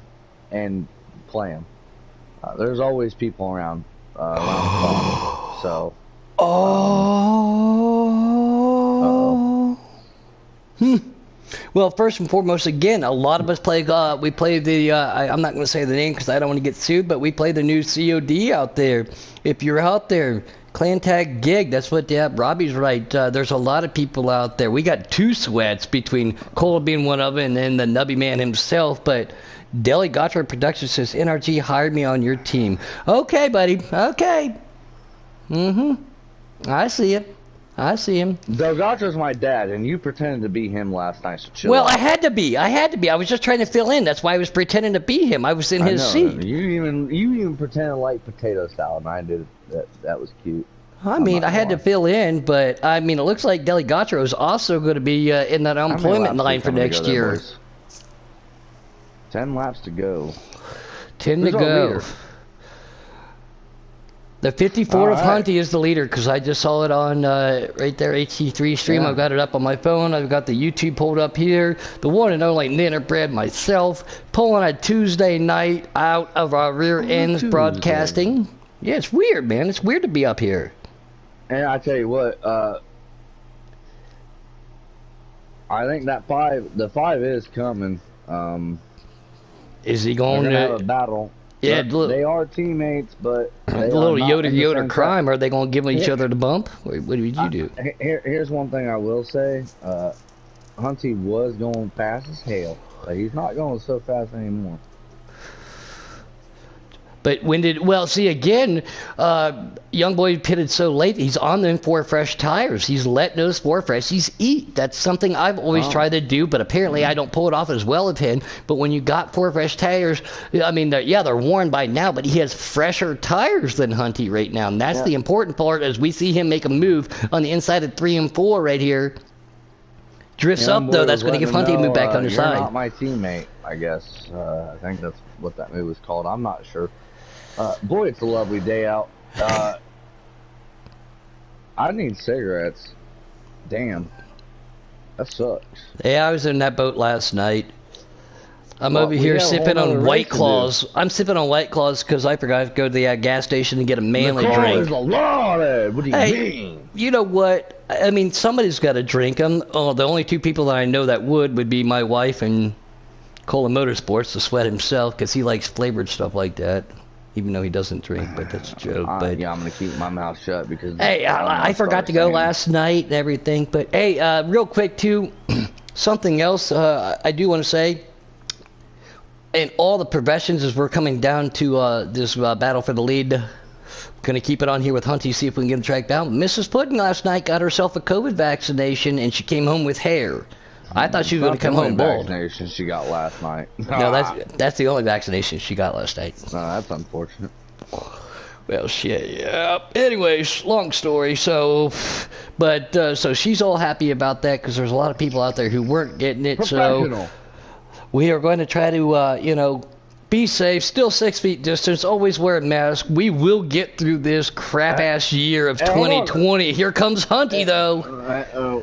and play them. There's always people around the clock, so... Well, first and foremost, again, a lot of us play. We play the. I'm not going to say the name because I don't want to get sued, but we play the new COD out there. If you're out there, Clan Tag Gig. That's what. Yeah, Robbie's right. There's a lot of people out there. We got 2 sweats, between Cola being one of them and then the Nubby Man himself. But Deli Gotcha Productions says NRG hired me on your team. Okay, buddy. Okay. I see it. I see him. Delgacho's my dad, and you pretended to be him last night, so chill Well, out. I had to be. I was just trying to fill in. That's why I was pretending to be him. I was in his seat. You even pretended to like potato salad, and I did. That was cute. I mean, I had to fill in, but I mean, it looks like Deli Gotcha is also going to be in that unemployment line for next year. 10 laps to go. 10 Who's to our go. leader? The 54 of Alright. Hunty is the leader because I just saw it on right there, HC3 stream. Yeah. I've got it up on my phone. I've got the YouTube pulled up here. The one and only Ninner Bread myself pulling a Tuesday night out of our rear ends broadcasting. Yeah, it's weird, man. It's weird to be up here. And I tell you what, I think that the 5 is coming. Is he going to have a to... battle. Yeah, they are teammates, but a little Yoda crime. Are they going to give each other the bump? What did you do? Here's one thing I will say. Hunty was going fast as hell, but he's not going so fast anymore. But when did... Well, see, again, young boy pitted so late. He's on them 4 fresh tires. He's letting those 4 freshies eat. That's something I've always tried to do, but apparently I don't pull it off as well as him. But when you got 4 fresh tires, I mean, they're worn by now, but he has fresher tires than Hunty right now. And that's the important part as we see him make a move on the inside of 3 and 4 right here. Drifts up, though. That's going to give Hunty a move back on the side. You're not my teammate, I guess. I think that's what that move was called. I'm not sure. Boy, it's a lovely day out. I need cigarettes. Damn. That sucks. Yeah, I was in that boat last night. I'm over here sipping on White Claws. I'm sipping on White Claws because I forgot to go to the gas station and get a manly drink. A lot. What do you mean? You know what? I mean, somebody's got to drink them. Oh, the only 2 people that I know that would be my wife and Cola Motorsports, the sweat himself, because he likes flavored stuff like that. Even though he doesn't drink, but that's a joke. But yeah, I'm gonna keep my mouth shut because hey, I forgot to go last night and everything. But hey, real quick too, something else I do want to say. In all the professions, as we're coming down to this battle for the lead, gonna keep it on here with Hunty, see if we can get him tracked down. Mrs. Pudding last night got herself a COVID vaccination, and she came home with hair. I thought she was going to come home bald. Vaccination she got last night. No, that's the only vaccination she got last night. No, that's unfortunate. Well, shit, yeah. Anyways, long story. So, but so she's all happy about that because there's a lot of people out there who weren't getting it. So we are going to try to, be safe, still 6 feet distance, always wear a mask. We will get through this crap-ass year of 2020. Here comes Hunty, though.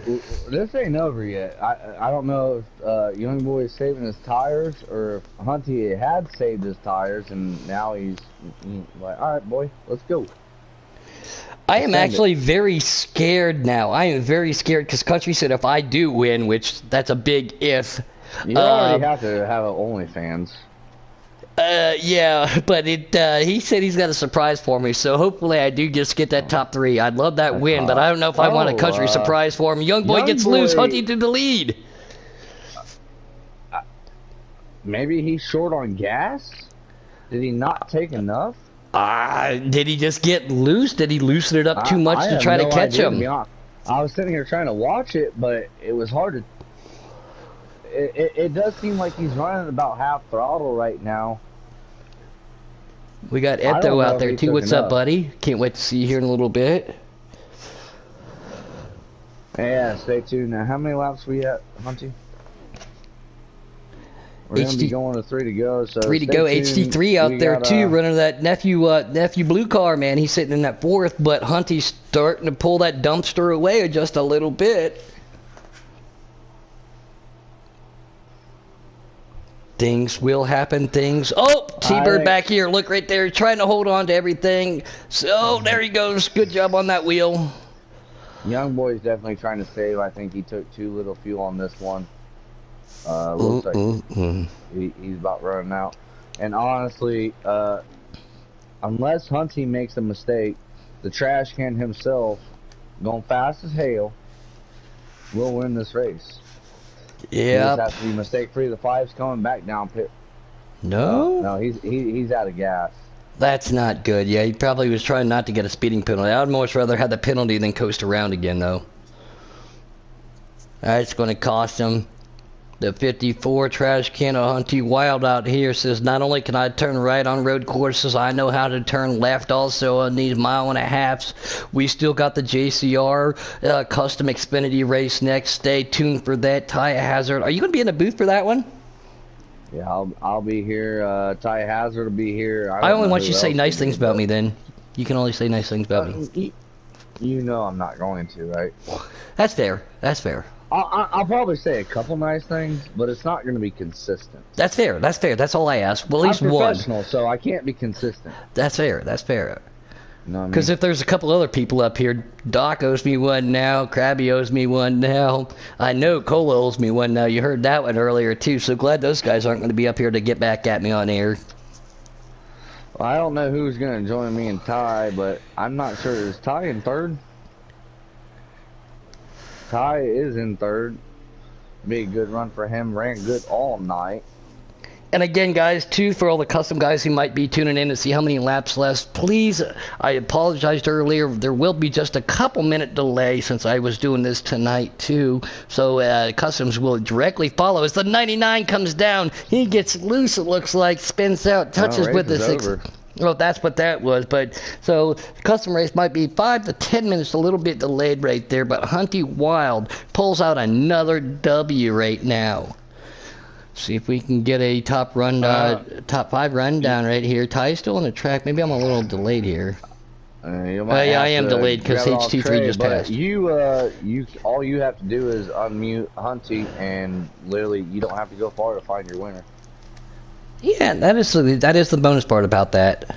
This ain't over yet. I don't know if young boy is saving his tires or if Hunty had saved his tires and now he's like, all right, boy, let's go. I am actually very scared now. I am very scared because Country said if I do win, which that's a big if. You already have to have an OnlyFans. Yeah, but he said he's got a surprise for me, so hopefully I do just get that top 3. I'd love that win, but I don't know if I want a Country surprise for him. Young boy gets loose, Hunty to the lead. Maybe he's short on gas? Did he not take enough? Did he just get loose? Did he loosen it up too much to try to catch him? I was sitting here trying to watch it, but it was hard to... It does seem like he's running about half throttle right now. We got Eto out there too. What's up, buddy? Can't wait to see you here in a little bit. Yeah, stay tuned. Now, how many laps we at, Hunty? We're going to be going to 3 to go. So 3 to go. HD3 out there too, running that nephew blue car, man. He's sitting in that 4th, but Hunty's starting to pull that dumpster away just a little bit. Things will happen, things. Oh, T-Bird back here. Look right there. Trying to hold on to everything. So, there he goes. Good job on that wheel. Young boy's definitely trying to save. I think he took too little fuel on this one. Looks like he's about running out. And honestly, unless Hunty makes a mistake, the trash can himself, going fast as hell, will win this race. Yeah. He just has to be mistake-free. The 5's coming back down pit. No? No, he's out of gas. That's not good. Yeah, he probably was trying not to get a speeding penalty. I would much rather have the penalty than coast around again, though. That's going to cost him. The 54 trash can of Hunty Wild out here says, not only can I turn right on road courses, I know how to turn left also on these 1.5 miles. We still got the JCR Custom Xfinity race next. Stay tuned for that. Tire Hazard. Are you going to be in the booth for that one? Yeah, I'll be here. Ty Hazard will be here. I I don't only know want who you to say else will nice be, things about but me then. You can only say nice things about me. you know I'm not going to, right? That's fair. That's fair. I'll probably say a couple nice things, but it's not going to be consistent. That's fair. That's fair. That's all I ask. Well, at least I'm one. professional, so I can't be consistent. That's fair. That's fair. You know what I Because mean? if there's a couple other people up here, Doc owes me one now, Krabby owes me one now. I know Cole owes me one now. You heard that one earlier, too. So glad those guys aren't going to be up here to get back at me on air. Well, I don't know who's going to join me and Ty, but I'm not sure. Is Ty in third? Ty is in third. Be a good run for him. Ran good all night. And again, guys, too, for all the custom guys who might be tuning in to see how many laps left, please, I apologized earlier. There will be just a couple minute delay since I was doing this tonight, too. So customs will directly follow as the 99 comes down. He gets loose, it looks like, spins out, touches with the 6. Well, that's what that was. But so custom race might be 5 to 10 minutes, a little bit delayed right there. But Hunty Wild pulls out another W right now. See if we can get a top 5 rundown right here. Ty's still on the track. Maybe I'm a little delayed here. Yeah, I am delayed because HT3 just passed. All you have to do is unmute Hunty, and literally you don't have to go far to find your winner. Yeah, that is the bonus part about that.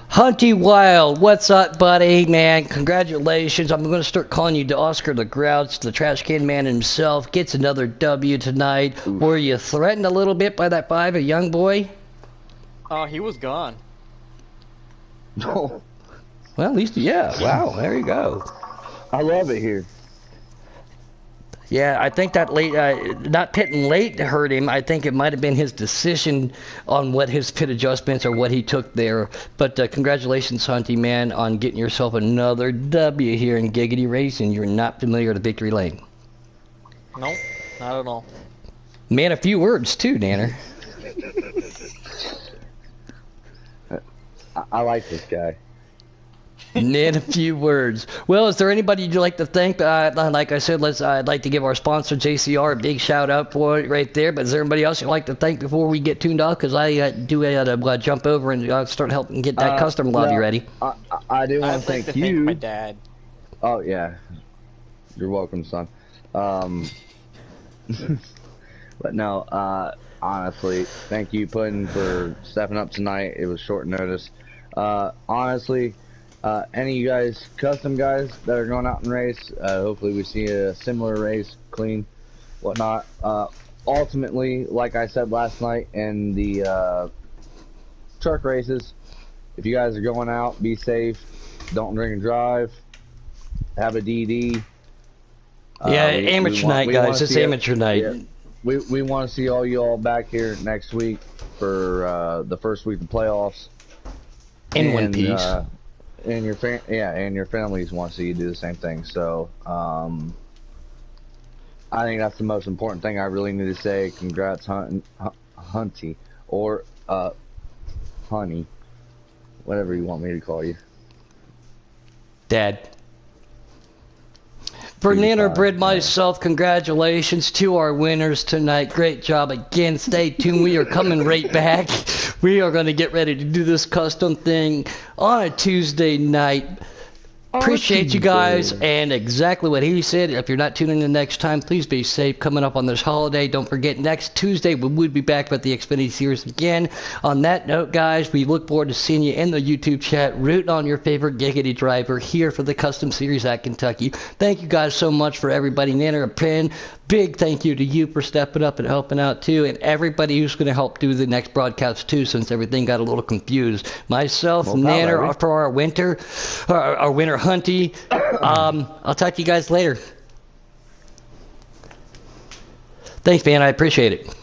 Hunty Wild, what's up, buddy? Man, congratulations. I'm going to start calling you Oscar the Grouch, the trash can man himself. Gets another W tonight. Oof. Were you threatened a little bit by that 5, a young boy? Oh, he was gone. No. Well, at least, yeah. Wow, there you go. I love it here. Yeah, I think that not pitting late hurt him. I think it might have been his decision on what his pit adjustments or what he took there. But congratulations, Hunty, man, on getting yourself another W here in Giggity Racing. You're not familiar with the victory lane. Nope, not at all. Man, a few words, too, Danner. I like this guy. In a few words. Well, is there anybody you'd like to thank? Like I said, I'd like to give our sponsor, JCR, a big shout out for it right there. But is there anybody else you'd like to thank before we get tuned off? Because I do have to jump over and start helping get that custom lobby ready. I do want to thank you. Thank my dad. Oh, yeah. You're welcome, son. But no, honestly, thank you for stepping up tonight. It was short notice. Honestly, any of you guys, custom guys that are going out and race, hopefully we see a similar race, clean, whatnot. Ultimately, like I said last night in the truck races, if you guys are going out, be safe, don't drink and drive, have a DD. Yeah, amateur night, guys. It's amateur night. Yeah, we want to see all you all back here next week for the first week of playoffs. In one piece. And your families want to see you do the same thing. So I think that's the most important thing I really need to say. Congrats, Hunty, or Honey, whatever you want me to call you. Dad. For Nanner Brid, myself, congratulations to our winners tonight. Great job again. Stay tuned. We are coming right back. We are going to get ready to do this custom thing on a Tuesday night. Appreciate you guys, and exactly what he said. If you're not tuning in next time, please be safe coming up on this holiday. Don't forget, next Tuesday we will be back with the Xfinity Series again. On that note, guys, we look forward to seeing you in the YouTube chat, rooting on your favorite Giggity driver here for the Custom Series at Kentucky. Thank you guys so much for everybody. Nanner, a pin. Big thank you to you for stepping up and helping out too, and everybody who's going to help do the next broadcast too, since everything got a little confused. Myself, Nanner, for our winter Hunty. I'll talk to you guys later. Thanks, man. I appreciate it.